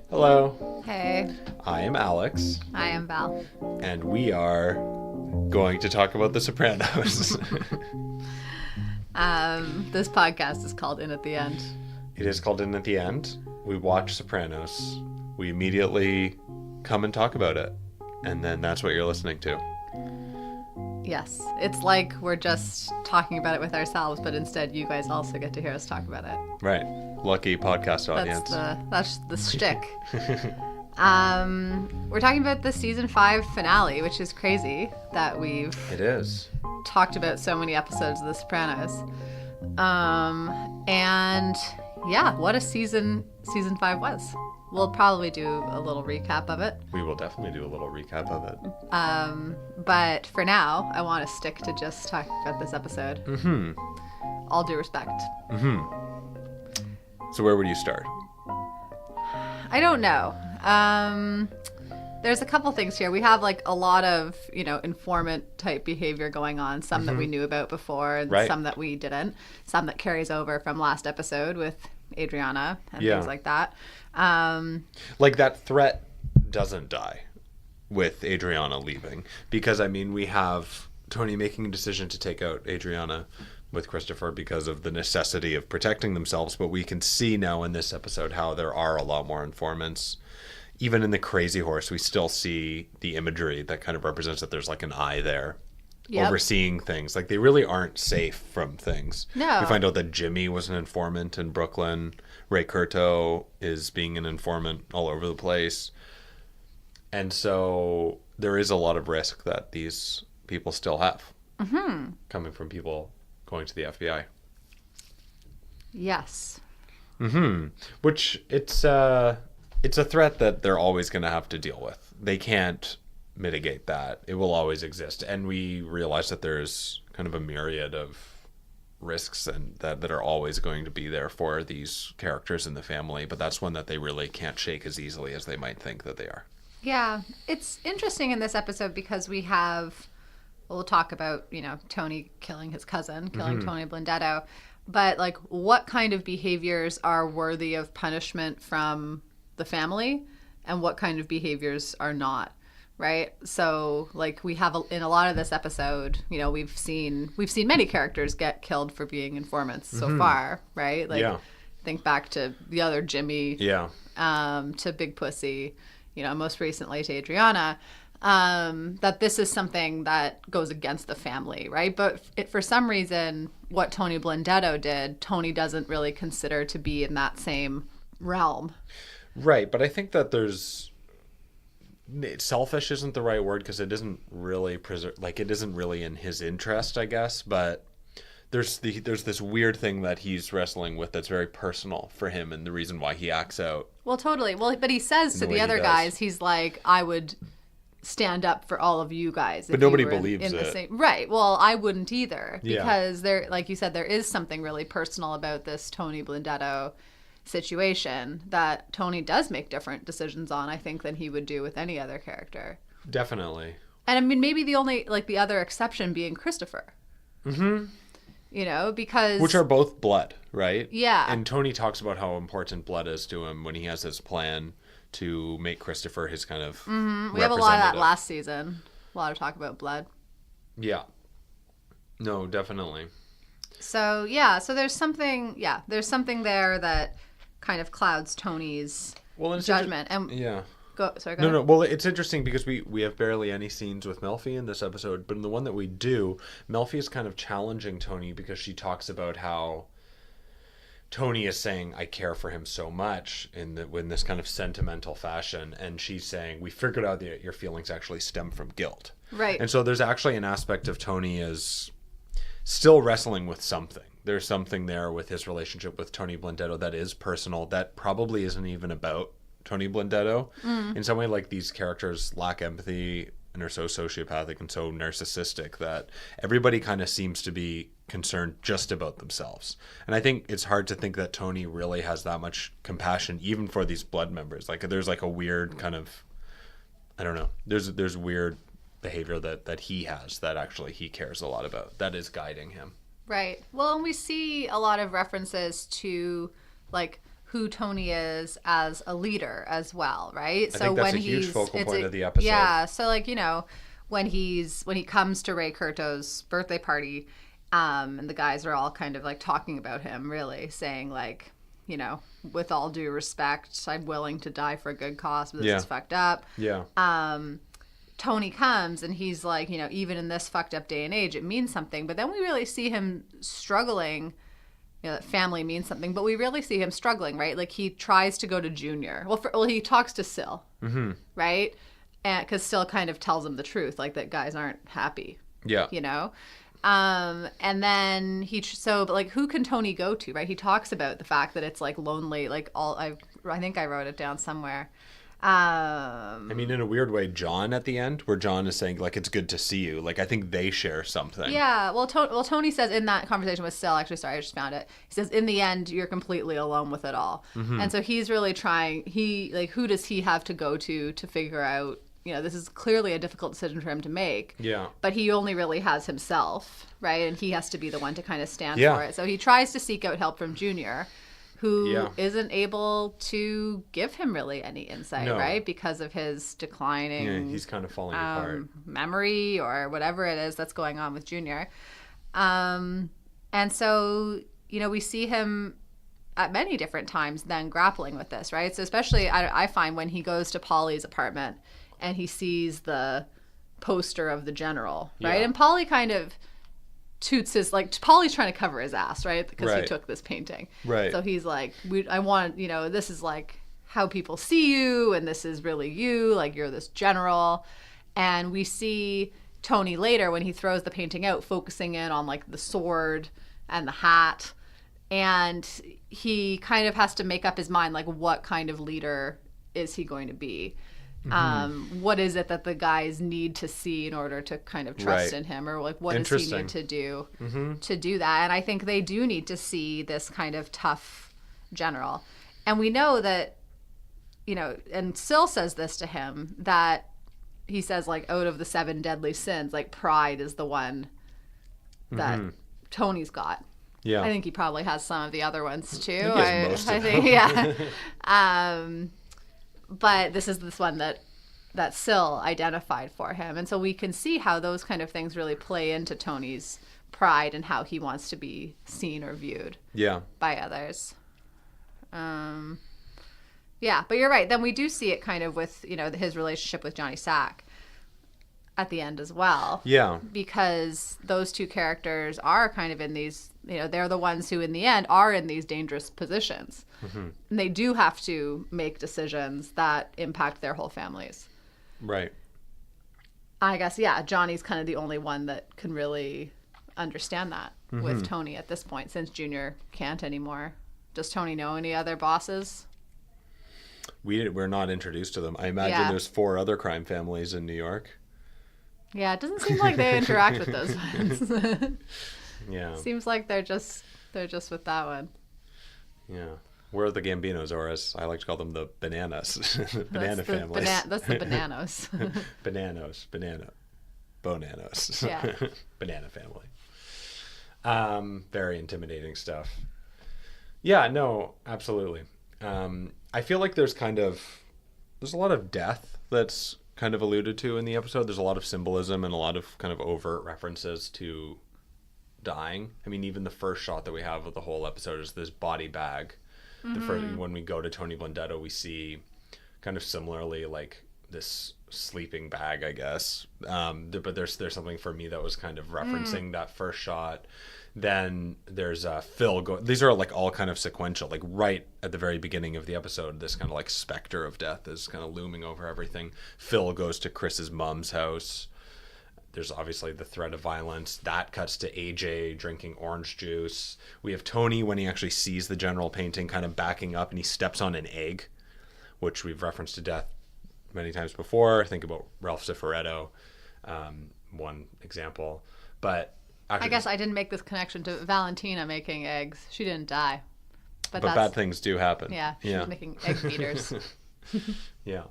Hello, Hey, I am Alex, I am Val. and we are going to talk about The Sopranos. This podcast is called In at the End. It is called In at the End. We watch Sopranos. We immediately come and talk about it, and then that's what you're listening to. Yes, it's like we're just talking about it with ourselves, but instead you guys also get to hear us talk about it. Right. Lucky podcast audience. That's the shtick. We're talking about the season 5 finale, which is crazy that we've It is. talked about so many episodes of The Sopranos. And yeah, what a season 5 was. We'll probably do a little recap of it. We will definitely do a little recap of it. But for now, I want to stick to just talking about this episode. Mm-hmm. All due respect. Mm-hmm. So where would you start? I don't know. There's a couple things here. We have like a lot of, informant type behavior going on. Some that we knew about before and Right. some that we didn't. Some that carries over from last episode with Adriana and Yeah. things like that. Like, that threat doesn't die with Adriana leaving, because we have Tony making a decision to take out Adriana with Christopher because of the necessity of protecting themselves, but we can see now in this episode how there are a lot more informants. Even in the Crazy Horse, we still see the imagery that kind of represents that there's like an eye there. Yep. Overseeing things. Like, they really aren't safe from things. No. We find out that Jimmy was an informant in Brooklyn. Ray Curto is being an informant all over the place. And so there is a lot of risk that these people still have. Mm-hmm. Coming from people going to the FBI. Yes. Mm-hmm. Which it's a threat that they're always going to have to deal with. They can't mitigate that. It will always exist. And we realize that there's kind of a myriad of risks and that are always going to be there for these characters in the family, but that's one that they really can't shake as easily as they might think that they are. Yeah. It's interesting in this episode because we'll talk about, Tony killing his cousin, killing Tony Blendetto, but like what kind of behaviors are worthy of punishment from the family and what kind of behaviors are not. Right. So like we have in a lot of this episode, we've seen many characters get killed for being informants so far. Right. Like think back to the other Jimmy, to Big Pussy, most recently to Adriana, that this is something that goes against the family. Right. But for some reason, what Tony Blendetto did, Tony doesn't really consider to be in that same realm. Right. But I think that selfish isn't the right word because it isn't really it isn't really in his interest, I guess, but there's this weird thing that he's wrestling with that's very personal for him and the reason why he acts out. Well, totally. Well, but he says to the other guys, he's like, I would stand up for all of you guys. But nobody believes it. Right. Well, I wouldn't either because there, like you said, there is something really personal about this Tony Blendetto situation that Tony does make different decisions on, I think, than he would do with any other character. Definitely. And maybe the other exception being Christopher. Mm-hmm. Because... Which are both blood, right? Yeah. And Tony talks about how important blood is to him when he has his plan to make Christopher his kind of We have a lot of that last season. A lot of talk about blood. Yeah. No, definitely. So, so there's something there that kind of clouds Tony's judgment. No. Well, it's interesting because we have barely any scenes with Melfi in this episode, but in the one that we do, Melfi is kind of challenging Tony because she talks about how Tony is saying, I care for him so much in this kind of sentimental fashion, and she's saying, we figured out that your feelings actually stem from guilt. Right. And so there's actually an aspect of Tony is still wrestling with something. There's something there with his relationship with Tony Blendetto that is personal, that probably isn't even about Tony Blendetto. In some way, like, these characters lack empathy and are so sociopathic and so narcissistic that everybody kind of seems to be concerned just about themselves. And I think it's hard to think that Tony really has that much compassion even for these blood members. Like, there's like a weird kind of, I don't know, there's weird behavior that he has that actually he cares a lot about that is guiding him. Right. Well, and we see a lot of references to like who Tony is as a leader as well, right? I think that's a huge focal point of the episode. Yeah. So like, when he comes to Ray Curto's birthday party, and the guys are all kind of like talking about him, really saying like, with all due respect, I'm willing to die for a good cause, but this is fucked up. Yeah. Tony comes and he's like, even in this fucked up day and age, it means something. But then we really see him struggling. That family means something, but we really see him struggling, right? Like he tries to go to Junior. Well, he talks to Syl, right? And because Syl kind of tells him the truth, like that guys aren't happy. Yeah. And then but like who can Tony go to, right? He talks about the fact that it's like lonely, like I think I wrote it down somewhere. I mean, in a weird way, John at the end, where John is saying like, it's good to see you. Like, I think they share something. Yeah. Well, Tony says in that conversation with Syl, actually, sorry, I just found it. He says, in the end, you're completely alone with it all. And so he's really trying, who does he have to go to figure out, this is clearly a difficult decision for him to make. Yeah. But he only really has himself, right? And he has to be the one to kind of stand for it. So he tries to seek out help from Junior, who isn't able to give him really any insight, right? Because of his declining... Yeah, he's kind of falling apart. Memory or whatever it is that's going on with Junior. And so, we see him at many different times then grappling with this, right? So especially, I find when he goes to Polly's apartment and he sees the poster of the general, right? And Polly kind of... toots his, like, Polly's trying to cover his ass, right? Because he took this painting. Right. So he's like, I want, this is like how people see you, and this is really you, like you're this general. And we see Tony later when he throws the painting out, focusing in on like the sword and the hat. And he kind of has to make up his mind, like, what kind of leader is he going to be? What is it that the guys need to see in order to kind of trust in him, or like what does he need to do to do that? And I think they do need to see this kind of tough general. And we know that, and Syl says this to him, that he says like out of the 7 deadly sins, like pride is the one that Tony's got. Yeah. I think he probably has some of the other ones too. I think yeah. But this is this one that Syl identified for him. And so we can see how those kind of things really play into Tony's pride and how he wants to be seen or viewed by others. Yeah, but you're right. Then we do see it kind of with, his relationship with Johnny Sack at the end as well. Yeah. Because those two characters are kind of in these, they're the ones who in the end are in these dangerous positions. And they do have to make decisions that impact their whole families. Right. I guess, Johnny's kind of the only one that can really understand that with Tony at this point, since Junior can't anymore. Does Tony know any other bosses? We're not introduced to them. I imagine there's 4 other crime families in New York. Yeah, it doesn't seem like they interact with those ones. Yeah. Seems like they're just with that one. Yeah. We're the Gambinos, or as I like to call them, the Bananas. Banana families. That's the Bananos. Bonanos. Yeah. Banana family. Very intimidating stuff. Yeah, no, absolutely. I feel like there's a lot of death that's kind of alluded to in the episode. There's a lot of symbolism and a lot of kind of overt references to dying. I mean, even the first shot that we have of the whole episode is this body bag. The first, when we go to Tony Blendetto, we see kind of similarly like this sleeping bag, I guess. But there's something for me that was kind of referencing that first shot. Then there's Phil. These are like all kind of sequential. Like right at the very beginning of the episode, this kind of like specter of death is kind of looming over everything. Phil goes to Chris's mom's house. There's obviously the threat of violence. That cuts to AJ drinking orange juice. We have Tony when he actually sees the general painting kind of backing up and he steps on an egg, which we've referenced to death many times before. Think about Ralph Cifaretto, one example. But actually, I guess I didn't make this connection to Valentina making eggs. She didn't die. But bad things do happen. Yeah, she's making egg beaters. Yeah.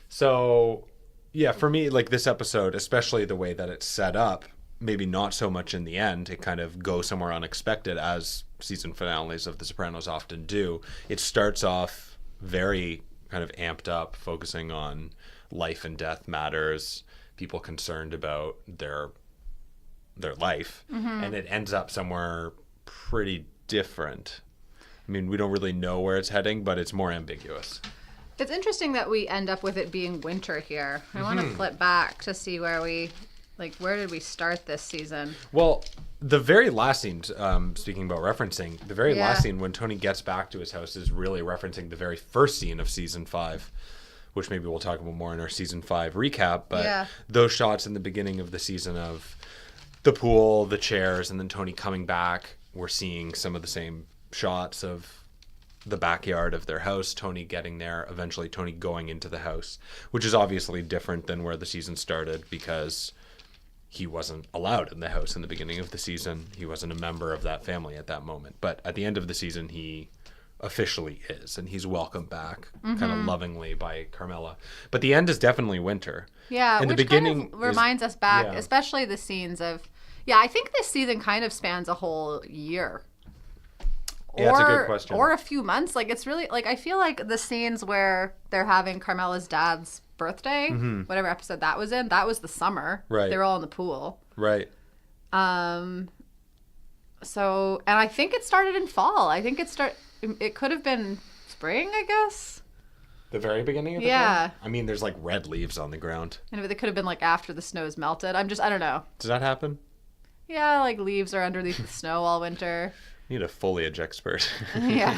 So... yeah, for me, like this episode, especially the way that it's set up, maybe not so much in the end. It kind of goes somewhere unexpected, as season finales of The Sopranos often do. It starts off very kind of amped up, focusing on life and death matters, people concerned about their life, and it ends up somewhere pretty different. I mean, we don't really know where it's heading, but it's more ambiguous. It's interesting that we end up with it being winter here. I want to flip back to see where did we start this season? Well, the very last scene, speaking about referencing, the very last scene when Tony gets back to his house is really referencing the very first scene of season 5, which maybe we'll talk about more in our season 5 recap. But those shots in the beginning of the season of the pool, the chairs, and then Tony coming back, we're seeing some of the same shots of the backyard of their house, Tony getting there, eventually Tony going into the house, which is obviously different than where the season started because he wasn't allowed in the house in the beginning of the season. He wasn't a member of that family at that moment. But at the end of the season, he officially is, and he's welcomed back kind of lovingly by Carmela. But the end is definitely winter. Yeah, and which the beginning kind of reminds us back, especially the scenes of, I think this season kind of spans a whole year. Yeah, that's a good question. Or a few months. Like, it's really, like, I feel like the scenes where they're having Carmela's dad's birthday, whatever episode that was in, that was the summer. Right. They were all in the pool. Right. So, and I think it started in fall. I think it could have been spring, I guess. The very beginning of the film? I mean, there's like red leaves on the ground. And it could have been like after the snow's melted. I don't know. Does that happen? Yeah, like leaves are underneath the snow all winter. Need a foliage expert. Yeah.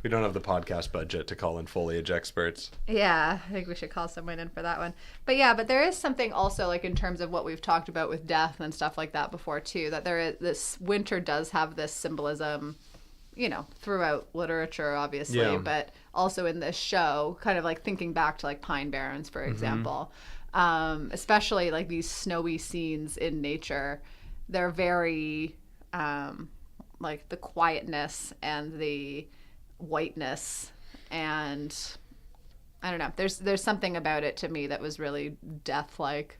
We don't have the podcast budget to call in foliage experts. Yeah, I think we should call someone in for that one. But there is something also, like, in terms of what we've talked about with death and stuff like that before too, that this winter does have this symbolism, throughout literature, obviously, but also in this show, kind of like thinking back to like Pine Barrens, for example, especially like these snowy scenes in nature. They're very like the quietness and the whiteness, and I don't know, there's something about it to me that was really death-like.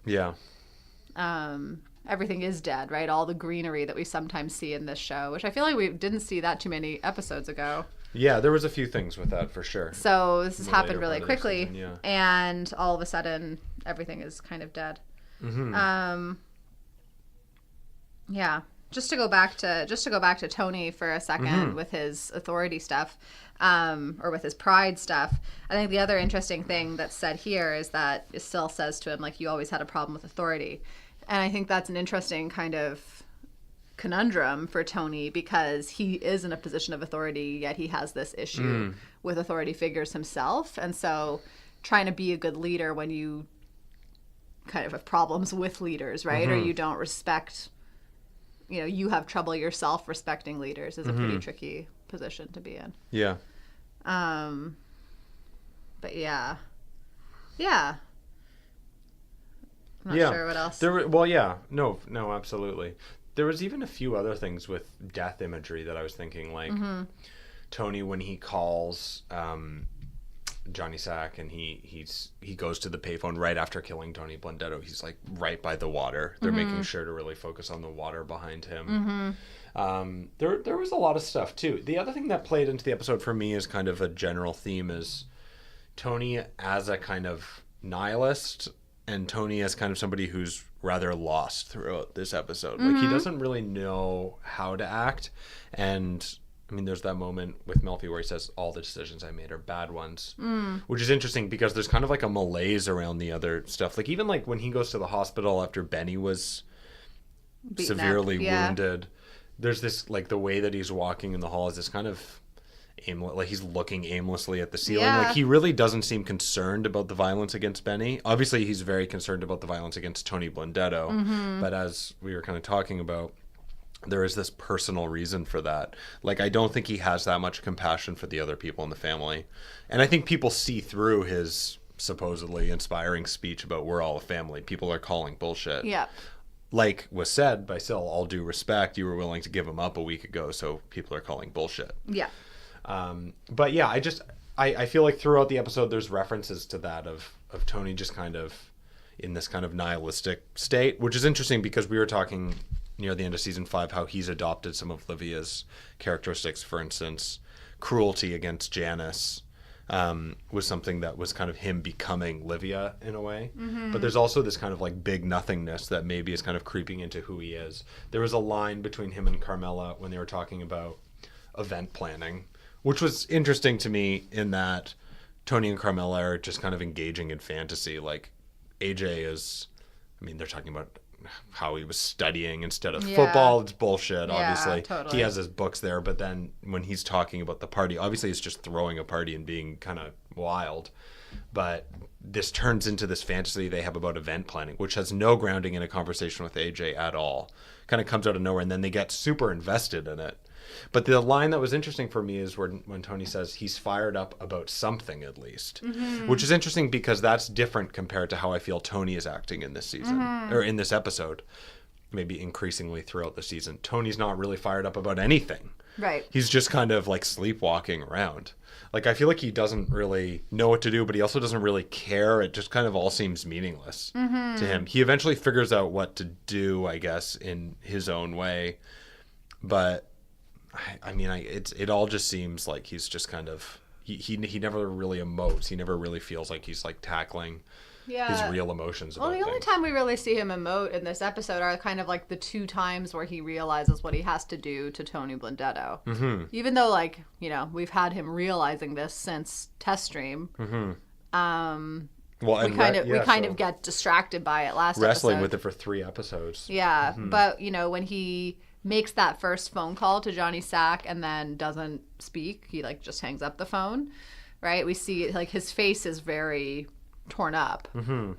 Everything is dead, right? All the greenery that we sometimes see in this show, which I feel like we didn't see that too many episodes ago. Yeah, there was a few things with that for sure. So this has happened really quickly, and all of a sudden everything is kind of dead. Just to go back to Tony for a second with his authority stuff, or with his pride stuff. I think the other interesting thing that's said here is that Estelle says to him, like, you always had a problem with authority. And I think that's an interesting kind of conundrum for Tony, because he is in a position of authority, yet he has this issue with authority figures himself. And so trying to be a good leader when you kind of have problems with leaders, right? Or you don't respect, you have trouble yourself respecting leaders is a pretty tricky position to be in. Yeah. But yeah. I'm not sure what else. No, absolutely. There was even a few other things with death imagery that I was thinking, like Tony when he calls Johnny Sack and he goes to the payphone right after killing Tony Blendetto. He's like right by the water. They're making sure to really focus on the water behind him. There was a lot of stuff too. The other thing that played into the episode for me is kind of a general theme is Tony as a kind of nihilist, and Tony as kind of somebody who's rather lost throughout this episode. Like, he doesn't really know how to act. And I mean, there's that moment with Melfi where he says, all the decisions I made are bad ones, which is interesting because there's kind of like a malaise around the other stuff. Like, even like when he goes to the hospital after Benny was severely wounded, there's this, like, the way that he's walking in the hall is this kind of like he's looking aimlessly at the ceiling. Like, he really doesn't seem concerned about the violence against Benny. Obviously, he's very concerned about the violence against Tony Blendetto. But as we were kind of talking about, there is this personal reason for that. Like, I don't think he has that much compassion for the other people in the family. And I think people see through his supposedly inspiring speech about we're all a family. People are calling bullshit. Yeah. Like was said by Syl, all due respect, you were willing to give him up a week ago, so people are calling bullshit. Yeah. But yeah, I feel like throughout the episode there's references to that of Tony just kind of, in this kind of nihilistic state, which is interesting because we were talking near the end of season 5 how he's adopted some of Livia's characteristics. For instance, cruelty against Janice was something that was kind of him becoming Livia in a way. But there's also this kind of like big nothingness that maybe is kind of creeping into who he is. There was a line between him and Carmela when they were talking about event planning, which was interesting to me in that Tony and Carmela are just kind of engaging in fantasy. Like AJ is, I mean, they're talking about how he was studying instead of football. It's bullshit, obviously. Totally. He has his books there, but then when he's talking about the party, obviously it's just throwing a party and being kind of wild. But this turns into this fantasy they have about event planning, which has no grounding in a conversation with AJ at all. Kind of comes out of nowhere, and then they get super invested in it. But the line that was interesting for me is when Tony says he's fired up about something at least, which is interesting because that's different compared to how I feel Tony is acting in this season or in this episode, maybe increasingly throughout the season. Tony's not really fired up about anything. Right. He's just kind of like sleepwalking around. Like I feel like he doesn't really know what to do, but he also doesn't really care. It just kind of all seems meaningless to him. He eventually figures out what to do, I guess, in his own way. But I mean, it all just seems like he's just kind of he never really emotes. He never really feels like he's like tackling his real emotions about the only things. time we really see him emote in this episode are kind of like the 2 times where he realizes what he has to do to Tony Blundetto. Even though, like, you know, we've had him realizing this since Test Stream. Well, we kind of get distracted by it last wrestling episode. with it for 3 episodes. Yeah, but you know, when he makes that first phone call to Johnny Sack and then doesn't speak, he like just hangs up the phone, right? We see like his face is very torn up. And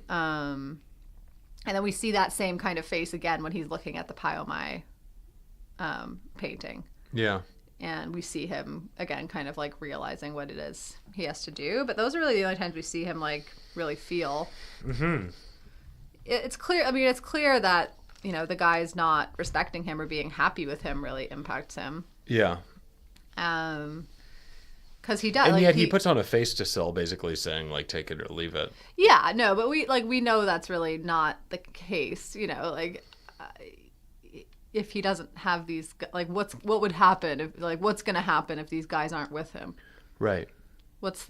then we see that same kind of face again when he's looking at the Pyomai painting. Yeah. And we see him again kind of like realizing what it is he has to do. But those are really the only times we see him like really feel. It's clear. I mean, it's clear that, you know, the guy's not respecting him or being happy with him really impacts him. Yeah. Because he does. And like, yet he puts on a face to Syl, basically saying, like, take it or leave it. Yeah, no, but we know that's really not the case. You know, like, if he doesn't have these, like, what would happen if, like, what's going to happen if these guys aren't with him? Right. What's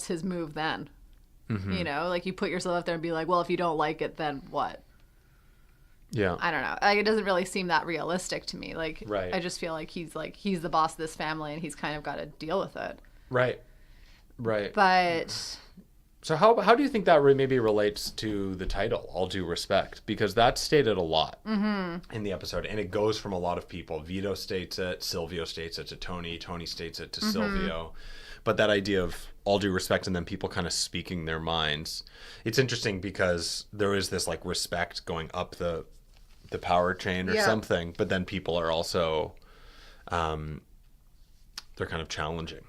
his move then? You know, like, you put yourself out there and be like, well, if you don't like it, then what? Yeah. I don't know. Like, it doesn't really seem that realistic to me. Like, right. I just feel like he's the boss of this family and he's kind of got to deal with it. Right. Right. But so how do you think that maybe relates to the title, All Due Respect? Because that's stated a lot in the episode, and it goes from a lot of people. Vito states it, Silvio states it to Tony, Tony states it to Silvio. But that idea of all due respect and then people kind of speaking their minds. It's interesting because there is this like respect going up the power chain or something, but then people are also they're kind of challenging.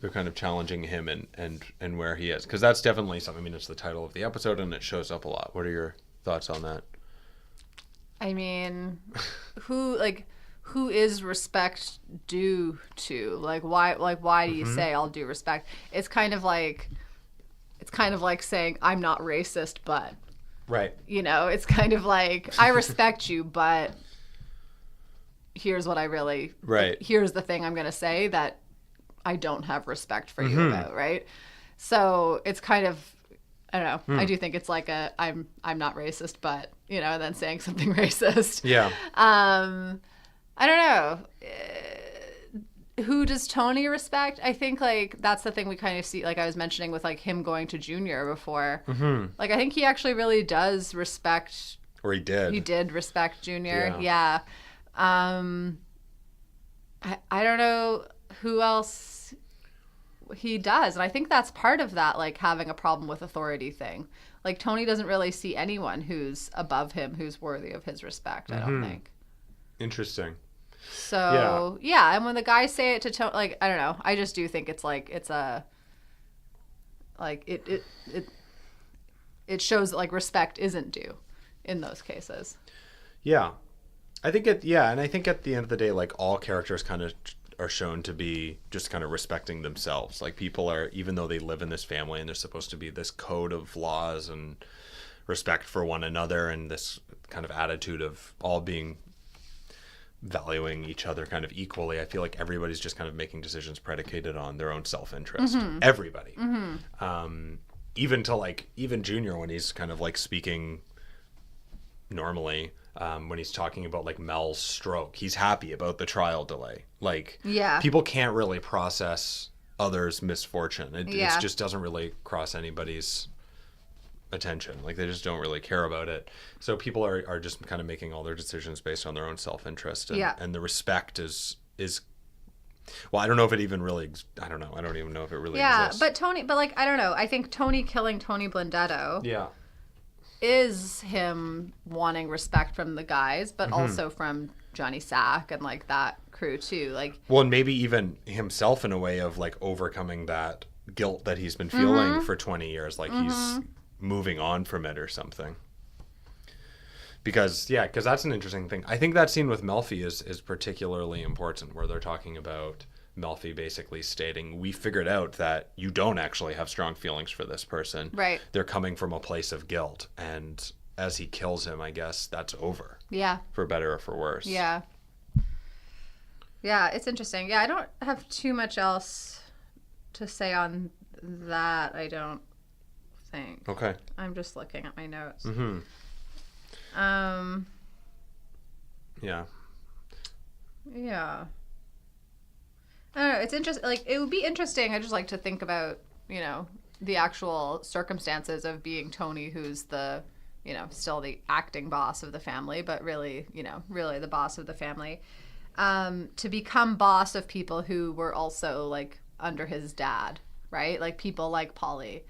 They're kind of challenging him and where he is. Because that's definitely something, I mean, it's the title of the episode and it shows up a lot. What are your thoughts on that? I mean, who is respect due to? Like, why do you say all due respect? It's kind of like saying I'm not racist, but right. You know, it's kind of like I respect you, but here's what I really here's the thing I'm going to say that I don't have respect for you about, right? So it's kind of, I don't know. I do think it's like I'm not racist, but, you know, and then saying something racist. Yeah. I don't know. Who does Tony respect? I think like that's the thing we kind of see, like I was mentioning with like him going to Junior before. Like I think he actually really does respect. Or he did. He did respect Junior. Yeah. I don't know who else he does, and I think that's part of that, like having a problem with authority thing. Like Tony doesn't really see anyone who's above him who's worthy of his respect. I don't think. Interesting. So yeah, and when the guys say it to Tony, like I don't know, I just do think it's like it shows that like respect isn't due in those cases. Yeah, I think and I think at the end of the day, like all characters kind of are shown to be just kind of respecting themselves. Like people are, even though they live in this family and there's supposed to be this code of laws and respect for one another and this kind of attitude of all being valuing each other kind of equally. I feel like everybody's just kind of making decisions predicated on their own self-interest. Everybody. Even to like, even Junior, when he's kind of like speaking normally, when he's talking about like Mel's stroke, he's happy about the trial delay. Like, people can't really process others' misfortune. It just doesn't really cross anybody's attention. Like, they just don't really care about it. So people are just kind of making all their decisions based on their own self-interest. And the respect is well, I don't know if it even really, I don't know. I don't even know if it really exists. But like, I don't know. I think Tony killing Tony Blendetto is him wanting respect from the guys, but also from Johnny Sack and like that crew too. Like, well, and maybe even himself in a way of like overcoming that guilt that he's been feeling for 20 years. Like he's moving on from it or something. Because that's an interesting thing. I think that scene with Melfi is particularly important, where they're talking about Melfi basically stating, we figured out that you don't actually have strong feelings for this person. Right. They're coming from a place of guilt. And as he kills him, I guess that's over. Yeah. For better or for worse. Yeah. Yeah, it's interesting. Yeah, I don't have too much else to say on that, I don't think. Okay. I'm just looking at my notes. Yeah. Yeah. I don't know. It's interesting. Like, it would be interesting. I just like to think about, you know, the actual circumstances of being Tony, who's the, you know, still the acting boss of the family, but really, you know, really the boss of the family. To become boss of people who were also like under his dad, right? Like people like Polly.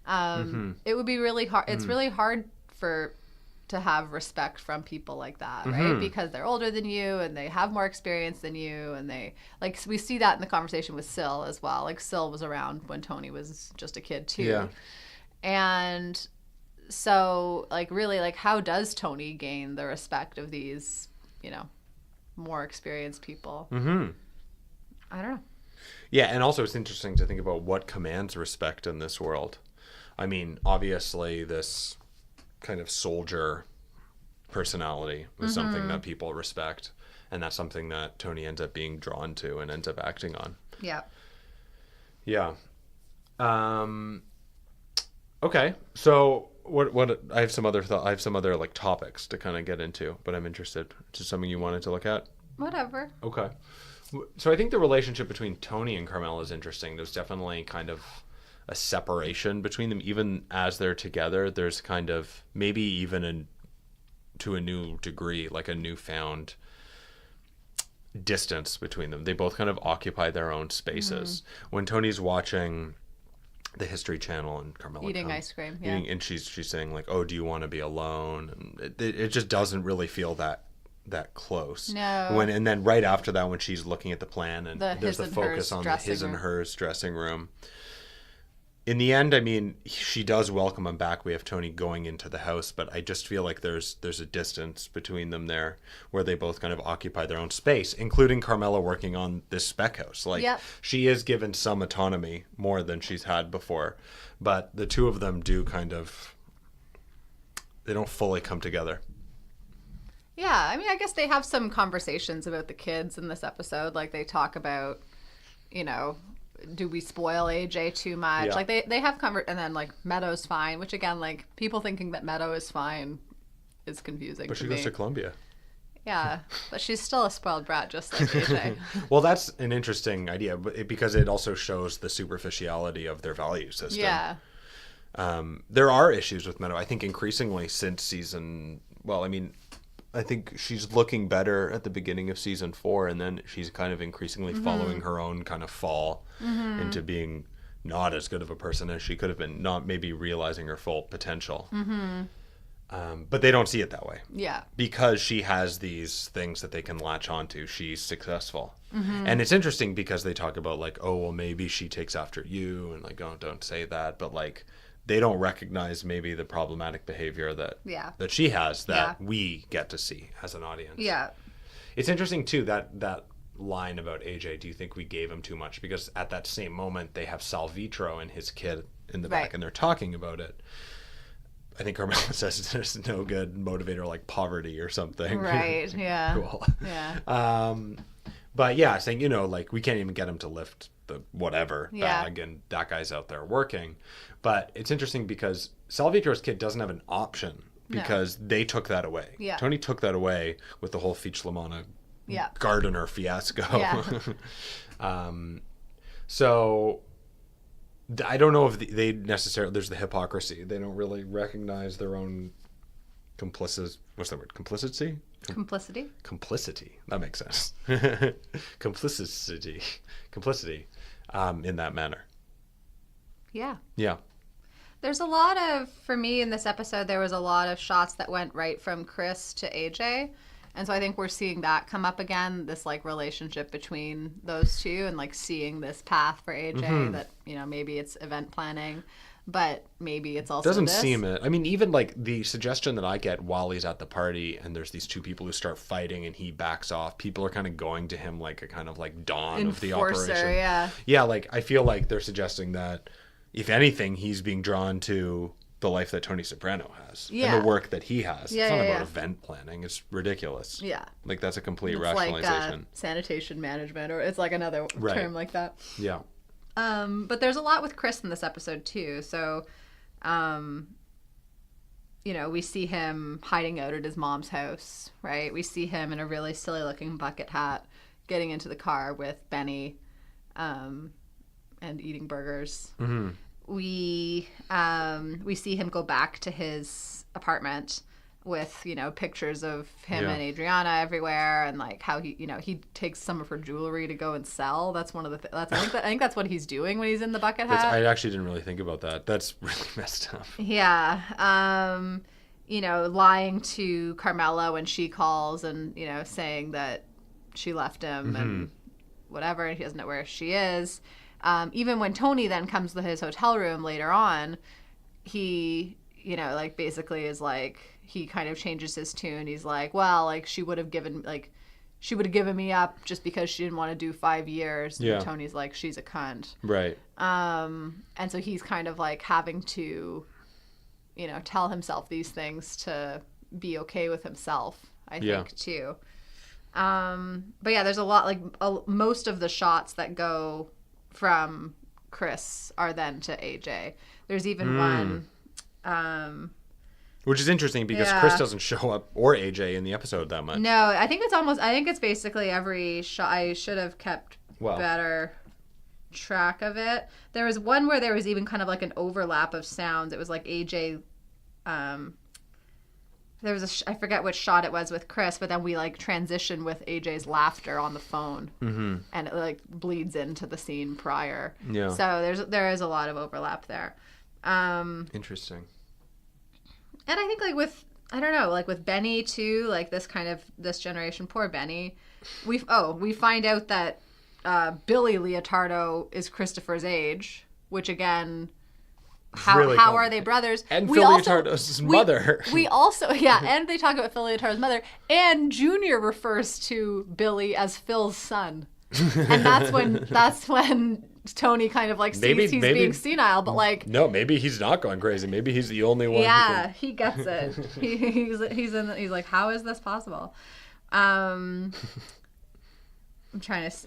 It would be really hard. It's really hard to have respect from people like that, right? Because they're older than you and they have more experience than you, and they like, we see that in the conversation with Syl as well. Like, Syl was around when Tony was just a kid too. Yeah. And so like, really, like, how does Tony gain the respect of these, you know, more experienced people? I don't know. Yeah, and also it's interesting to think about what commands respect in this world. I mean, obviously this kind of soldier personality is something that people respect, and that's something that Tony ends up being drawn to and ends up acting on. Yeah. Okay, so what I have some other like topics to kind of get into, but I'm interested. Is it something you wanted to look at? Whatever. Okay. So I think the relationship between Tony and Carmela is interesting. There's definitely kind of a separation between them, even as they're together. There's kind of maybe even to a new degree, like a newfound distance between them. They both kind of occupy their own spaces. When Tony's watching the History Channel and Carmela eating ice cream, and she's saying like, "Oh, do you want to be alone?" And it just doesn't really feel that close. No. And then right after that, when she's looking at the plan and there's the focus on the his and hers dressing room. In the end, I mean, she does welcome him back. We have Tony going into the house, but I just feel like there's a distance between them there, where they both kind of occupy their own space, including Carmela working on this spec house. Like, she is given some autonomy, more than she's had before, but the two of them do kind of, they don't fully come together. Yeah, I mean, I guess they have some conversations about the kids in this episode. Like, they talk about, you know, do we spoil AJ too much? Yeah. Like, they have and then, like, Meadow's fine, which, again, like, people thinking that Meadow is fine is confusing but to me. But she goes to Columbia. Yeah, but she's still a spoiled brat, just like AJ. Well, that's an interesting idea, because it also shows the superficiality of their value system. Yeah. There are issues with Meadow, I think, increasingly since I think she's looking better at the beginning of season 4, and then she's kind of increasingly following her own kind of fall into being not as good of a person as she could have been, not maybe realizing her full potential. But they don't see it that way. Yeah. Because she has these things that they can latch onto. She's successful. And it's interesting because they talk about like, oh, well, maybe she takes after you, and like, oh, don't say that. But like, they don't recognize maybe the problematic behavior that she has that we get to see as an audience. Yeah. It's interesting too, that line about AJ, do you think we gave him too much? Because at that same moment they have Salvitro and his kid in the back and they're talking about it. I think Carmela says there's no good motivator like poverty or something. Right. Yeah. Cool. Yeah. But yeah, saying, like, we can't even get him to lift the whatever Yeah. bag, and that guy's out there working. But it's interesting because Salvator's kid doesn't have an option because they took that away. Yeah. Tony took that away with the whole Feach Lamana Yeah. gardener fiasco. Yeah. So I don't know if they necessarily, there's the hypocrisy. They don't really recognize their own what's that word? Complicity? Complicity. That makes sense. Complicity in that manner. Yeah. Yeah. There's a lot of, for me in this episode, there was a lot of shots that went right from Chris to AJ. And so I think we're seeing that come up again, this like relationship between those two, and like seeing this path for AJ that, maybe it's event planning, but maybe it's also Doesn't this. seem it. I mean, even like the suggestion that I get while he's at the party and there's these two people who start fighting and he backs off, people are kind of going to him like a kind of like dawn of the Enforcer, operation. yeah. Yeah, like I feel like they're suggesting that if anything, he's being drawn to the life that Tony Soprano has and the work that he has. Yeah, it's not yeah, about event planning. It's ridiculous. Yeah. Like that's a complete It's rationalization. like sanitation management, or it's like another term like that. Yeah. But there's a lot with Chris in this episode too. So, we see him hiding out at his mom's house, right? We see him in a really silly looking bucket hat getting into the car with Benny, and eating burgers. Mm-hmm. We see him go back to his apartment with pictures of him and Adriana everywhere, and like how he takes some of her jewelry to go and sell. That's one of the I think that's what he's doing when he's in the bucket hat. I actually didn't really think about that. That's really messed up. Yeah. Lying to Carmela when she calls and saying that she left him and whatever, and he doesn't know where she is. Even when Tony then comes to his hotel room later on, he, basically is like, he kind of changes his tune. He's like, well, like she would have given me up just because she didn't want to do 5 years. Yeah. And Tony's like, she's a cunt. Right. And so he's kind of like having to, tell himself these things to be okay with himself, I think, too. But yeah, there's a lot, like most of the shots that go from Chris are then to AJ. There's even one, which is interesting because Chris doesn't show up, or AJ, in the episode that much. No, I think it's basically every shot. I should have kept better track of it. There was one where there was even kind of like an overlap of sounds. It was like AJ, there was I forget which shot it was with Chris, but then we like transition with AJ's laughter on the phone, and it like bleeds into the scene prior. Yeah. So there is a lot of overlap there. Interesting. And I think like with, I don't know, like with Benny too, like this generation, poor Benny, we find out that Billy Leotardo is Christopher's age, which again, how are they brothers? And Phil Leotardo's mother. We also, and they talk about Phil Leotardo's mother, and Junior refers to Billy as Phil's son. And that's when Tony kind of like sees he's being senile, but like, no, maybe he's not going crazy. Maybe he's the only one. Yeah, he gets it. He's like, how is this possible? I'm trying to,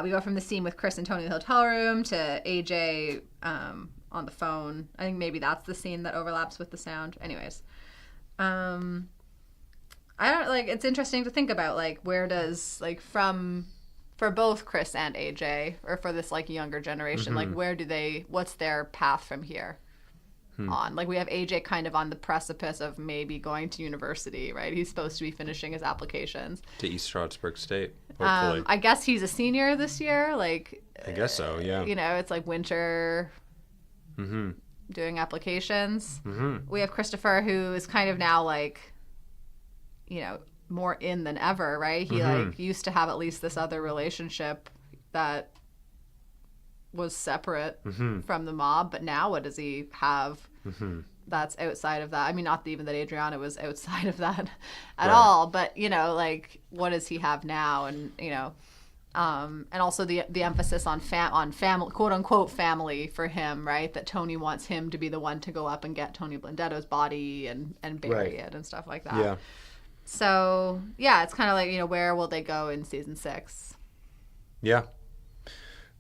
we go from the scene with Chris and Tony in the hotel room to AJ on the phone. I think maybe that's the scene that overlaps with the sound. Anyways, I don't like. It's interesting to think about like where does like for both Chris and AJ, or for this like younger generation, like what's their path from here on? Like we have AJ kind of on the precipice of maybe going to university, right? He's supposed to be finishing his applications to East Stroudsburg State, hopefully. I guess he's a senior this year. Like I guess so, yeah. It's like winter doing applications. We have Christopher, who is kind of now like, more in than ever, right? He like used to have at least this other relationship that was separate from the mob, but now what does he have that's outside of that? I mean, not even that Adriana was outside of that at all, but like what does he have now? And And also the emphasis on family, quote unquote family for him, right? That Tony wants him to be the one to go up and get Tony Blendetto's body and bury it and stuff like that. Yeah. So yeah, it's kind of like, where will they go in season 6? Yeah.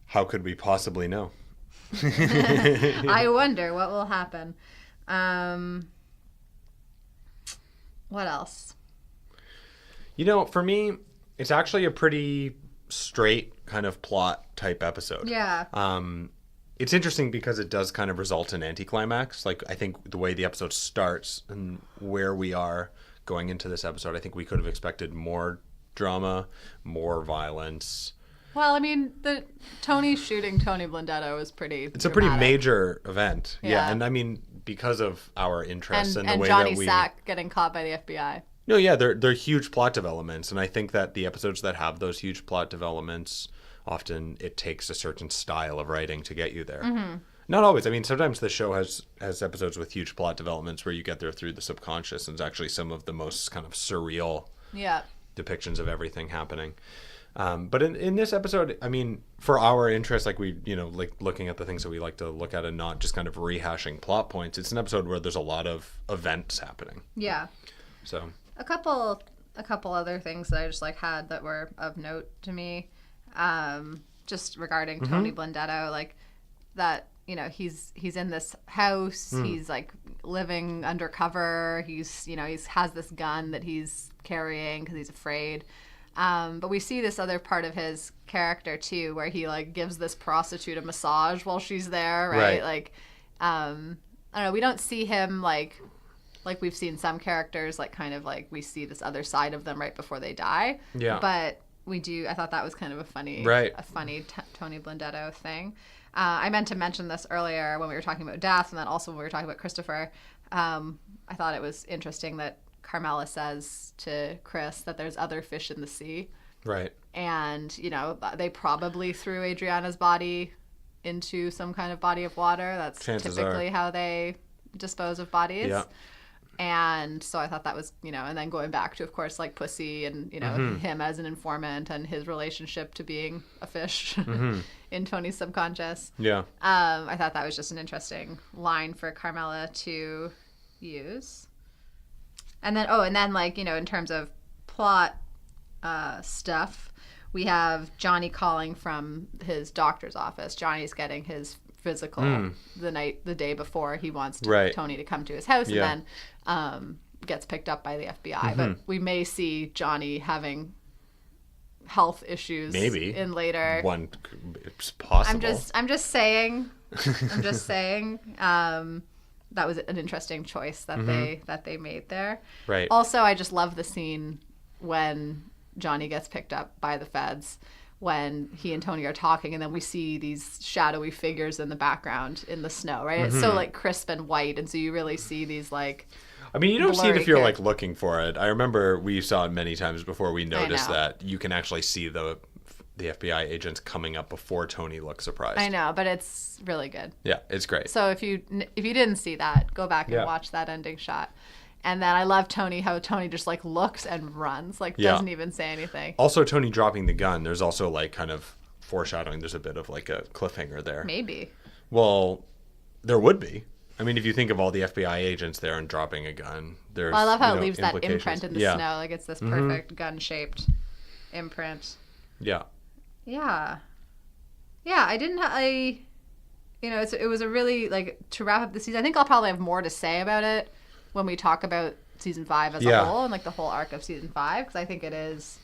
How could we possibly know? I wonder what will happen. What else? For me, it's actually a pretty straight kind of plot type episode. Yeah. It's interesting because it does kind of result in anticlimax. Like, I think the way the episode starts and where we are going into this episode, I think we could have expected more drama, more violence. Well, I mean, the Tony shooting Tony Blendetto is pretty. It's dramatic. a pretty major event. Yeah. And I mean, because of our interest and the way Johnny that we Sack getting caught by the FBI. No, yeah, they're huge plot developments, and I think that the episodes that have those huge plot developments, often it takes a certain style of writing to get you there. Mm-hmm. Not always. I mean, sometimes the show has episodes with huge plot developments where you get there through the subconscious, and it's actually some of the most kind of surreal depictions of everything happening. But in this episode, I mean, for our interest, like we, like looking at the things that we like to look at and not just kind of rehashing plot points, it's an episode where there's a lot of events happening. Yeah. So a couple other things that I just had that were of note to me, just regarding Tony Blendetto, like that, he's in this house, he's living undercover, he's has this gun that he's carrying because he's afraid. But we see this other part of his character too, where he gives this prostitute a massage while she's there, right? Like, I don't know, we don't see him like we've seen some characters, we see this other side of them right before they die. Yeah. But we do. I thought that was kind of a funny Tony Blendetto thing. I meant to mention this earlier when we were talking about death, and then also when we were talking about Christopher. I thought it was interesting that Carmela says to Chris that there's other fish in the sea. Right. And, they probably threw Adriana's body into some kind of body of water. That's typically how they dispose of bodies. Yeah. And so I thought that was, and then going back to, of course, Pussy and, him as an informant and his relationship to being a fish in Tony's subconscious. Yeah. I thought that was just an interesting line for Carmela to use. And then, in terms of plot stuff, we have Johnny calling from his doctor's office. Johnny's getting his physical the day before he wants Tony to come to his house, and then gets picked up by the FBI. But we may see Johnny having health issues in later. One, it's possible. I'm just saying. That was an interesting choice that they made there. Right. Also, I just love the scene when Johnny gets picked up by the feds, when he and Tony are talking, and then we see these shadowy figures in the background in the snow, right? It's so crisp and white, and so you really see these I mean, you don't see it if you're looking for it. I remember we saw it many times before we noticed that you can actually see the FBI agents coming up before Tony looks surprised. I know, but it's really good. Yeah, it's great. So if you didn't see that, go back and watch that ending shot. And then I love how Tony just looks and runs, doesn't even say anything. Also, Tony dropping the gun, there's also kind of foreshadowing. There's a bit of a cliffhanger there. Maybe. Well, there would be. I mean, if you think of all the FBI agents there and dropping a gun, there's. Well, I love how it leaves that imprint in the snow. It's this perfect gun-shaped imprint. Yeah. Yeah. Yeah, it was a really, to wrap up the season, I think I'll probably have more to say about it when we talk about season 5 as a whole and the whole arc of season 5, because I think it is,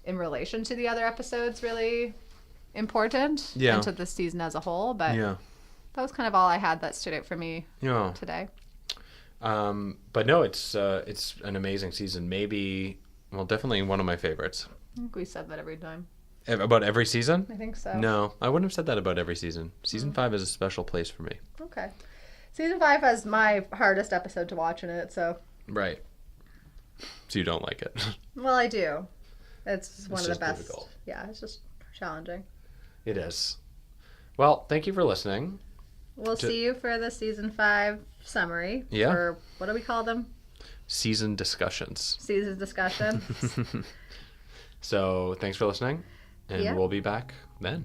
in relation to the other episodes, really important and to the season as a whole. But that was kind of all I had that stood out for me today. But no, it's an amazing season. Maybe, definitely one of my favorites. I think we said that every time. About every season? I think so. No, I wouldn't have said that about every season. Season 5 is a special place for me. Okay. Season 5 has my hardest episode to watch in it, so. Right. So you don't like it? Well, I do. It's one of the best. Difficult. Yeah, it's just challenging. It is. Well, thank you for listening. We'll see you for the season 5 summary. Yeah. Or what do we call them? Season discussions. Season discussions. So, thanks for listening. And Yeah. we'll be back then.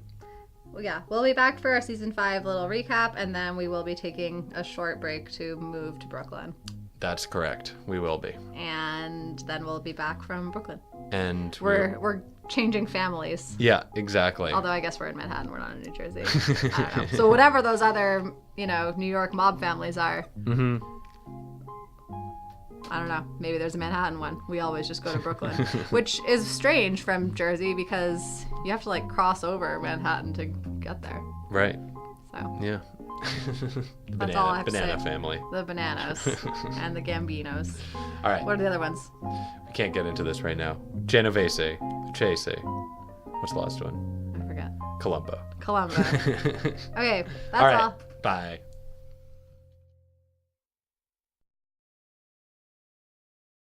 Well, yeah, we'll be back for our season 5 little recap, and then we will be taking a short break to move to Brooklyn. That's correct. We will be. And then we'll be back from Brooklyn. And We're changing families. Yeah, exactly. Although I guess we're in Manhattan, we're not in New Jersey. I don't know. So whatever those other, New York mob families are. Mm-hmm. I don't know. Maybe there's a Manhattan one. We always just go to Brooklyn, which is strange from Jersey because you have to like cross over Manhattan to get there. Right. So Yeah. That's all I have to banana say. family. The Bananas and the Gambinos. All right. What are the other ones? We can't get into this right now. Genovese. Chase. What's the last one? I forget. Columbo. Columbo. Okay, that's All right. all. Bye.